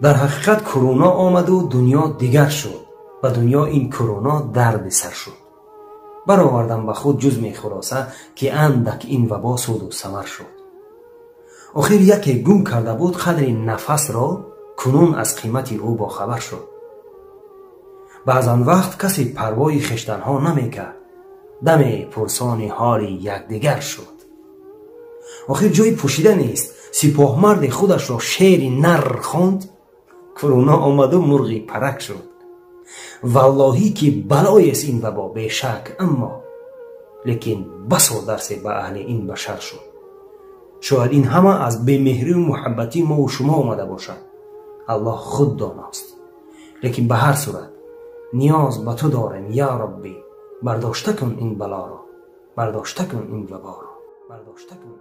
در حقیقت کرونا آمد و دنیا دیگر شد و دنیا این کرونا درد سر شد. برآوردم به خود جز می خلاصه که اندک این وبا سود و ثمر شد. آخر یکی گم کرده بود قدر نفس را، کنون از قیمت او با خبر شد. بعضان وقت کسی پروای خشتنها نمی کرد، دم پرسان حال یکدیگر شد. آخر جای پوشیده نیست، سپاه مرد خودش را شیر نر خواند، کرونا آمد و مرغی پرک شد. واللهی که بلای است این وبا بیشک، اما لیکن بسا درس به اهل این بشر شد. شاید این همه از بی‌مهری و محبتی ما و شما آمده باشد، الله خود داناست. لیکن به هر صورت نیاز به تو داریم یا ربی، برداشته کن این بلا را، برداشته کن این وبا را، برداشته کن.